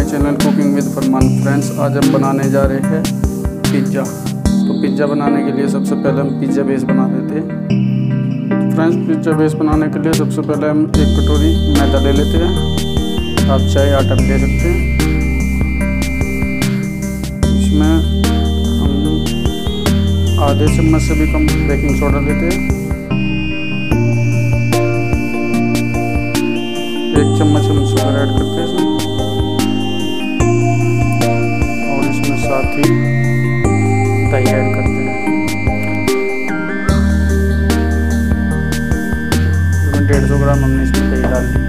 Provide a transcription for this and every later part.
Channel cooking with Farman. Friends, आज हम बनाने जा रहे हैं पिज़्ज़ा। तो पिज़्ज़ा बनाने के लिए सबसे पहले हम पिज़्ज़ा बेस बना लेते हैं। फ्रेंड्स, पिज़्ज़ा बेस बनाने के लिए सबसे पहले हम 1 कटोरी मैदा ले लेते हैं। आप चाहे आटा भी ले सकते हैं। इसमें हम आधे चम्मच से भी कम बेकिंग सोडा लेते हैं। 1 चम्मच हम शुगर ऐड करते हैं इसमें, और इसमें साथ ही दही ऐड करते हैं। इसमें 150 ग्राम हमने इसमें दही डाल दी।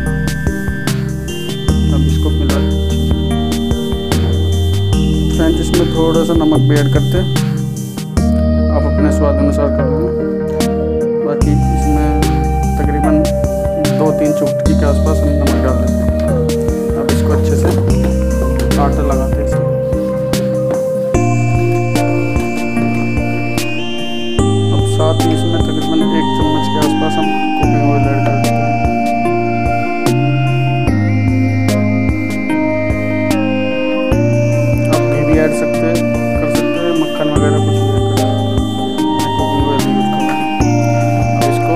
अब इसको मिला दें। फ्रेंड्स, इसमें थोड़ा सा नमक भी ऐड करते हैं, आप अपने स्वाद अनुसार कर लेना। बाकी इसमें तकरीबन 2-3 चुटकी के आसपास हम नमक डाल देते हैं। अब इसको अच्छे से आटा लगाते हैं इसमें। अब साथ ही इसमें तकरीबन 1 चम्मच के आसपास हम कुकिंग ऑयल ऐड कर देते हैं। आप घी भी ऐड कर सकते हैं, मक्खन वगैरह कुछ भी ऐड कर सकते हैं। मैं कुकिंग ऑयल यूज करूँगा। अब इसको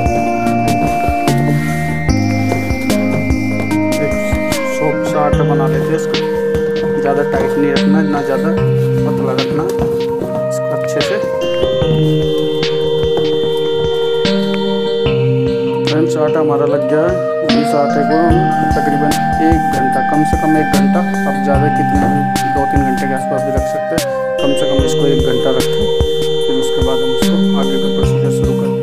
सॉफ्ट सा आटा बना लेते हैं। इसको ज़्यादा टाइट नहीं रखना, ना ज़्यादा पतला रखना। इसको अच्छे से फ्रेंड्स, आटा हमारा लग गया है। इस आटे को हम तकरीबन 1 घंटा, कम से कम 1 घंटा, अब ज़्यादा कितने 2-3 घंटे के आसपास भी रख सकते हैं। कम से कम इसको 1 घंटा रखें। फिर उसके बाद हम इसको आगे का प्रोसीजर शुरू करते हैं।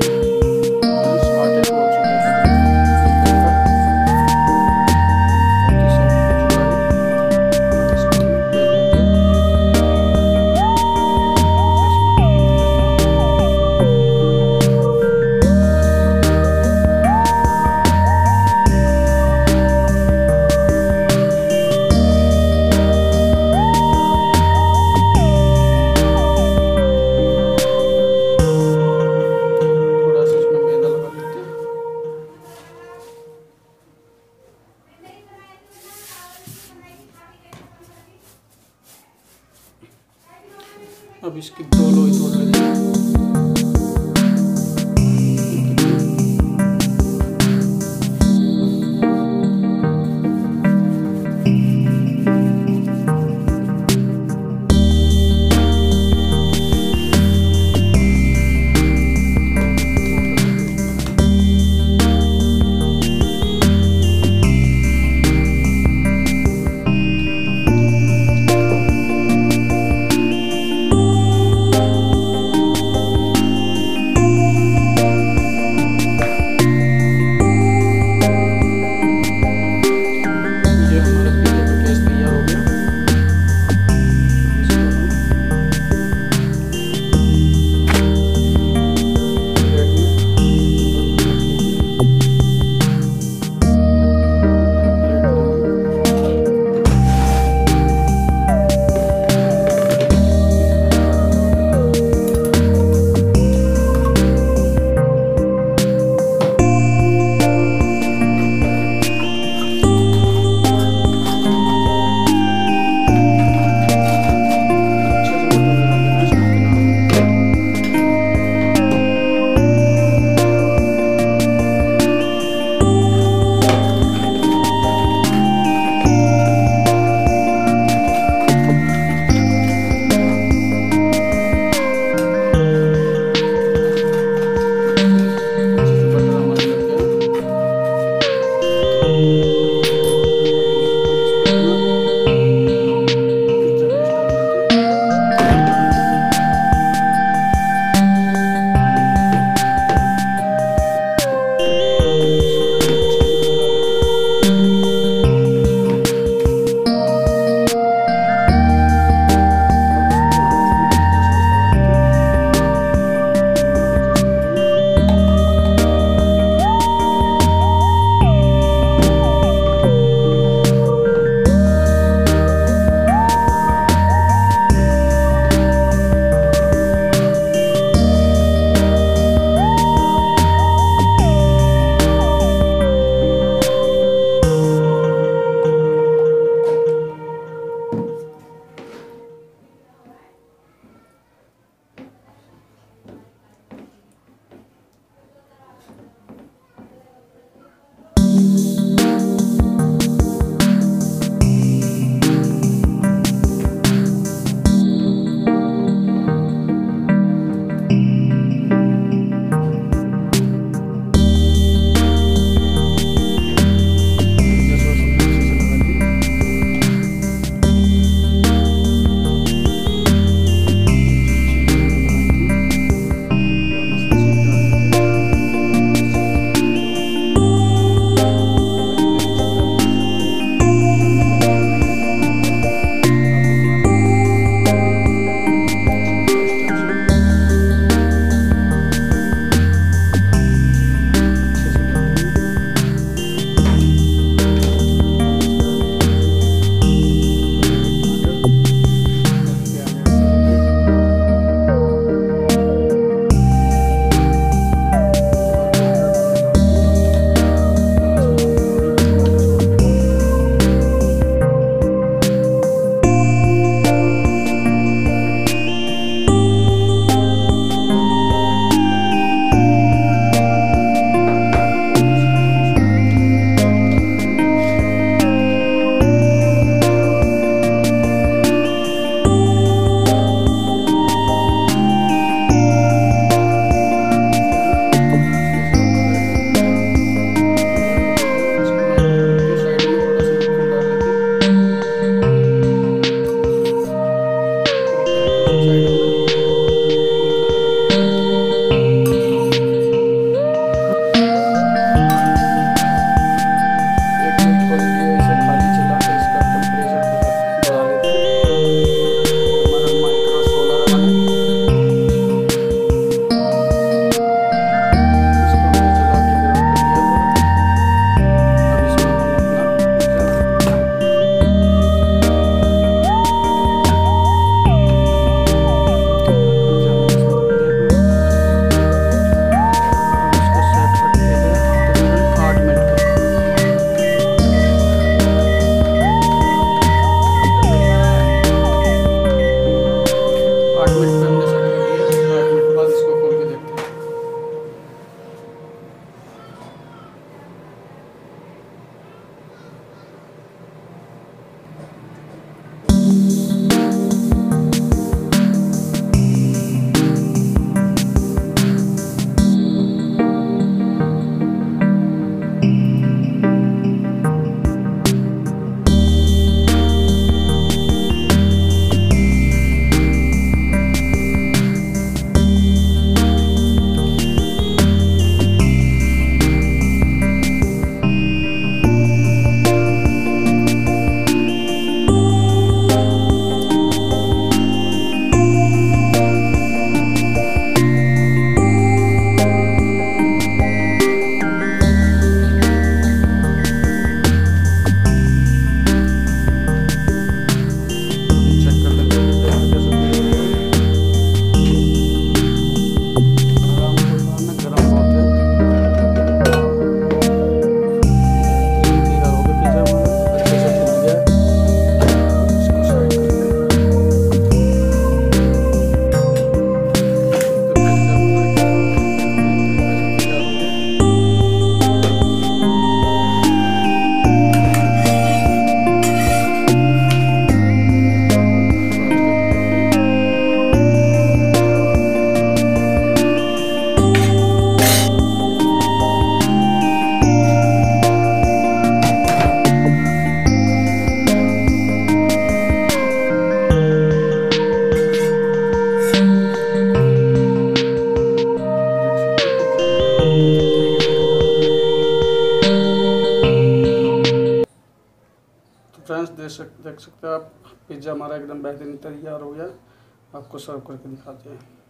अब इसकी 2 लोई तोड़ लेते हैं। देख सकते हो आप, पिज़्ज़ा हमारा एकदम बेहतरीन तैयार हो गया। आपको सर्व करके दिखाते हैं।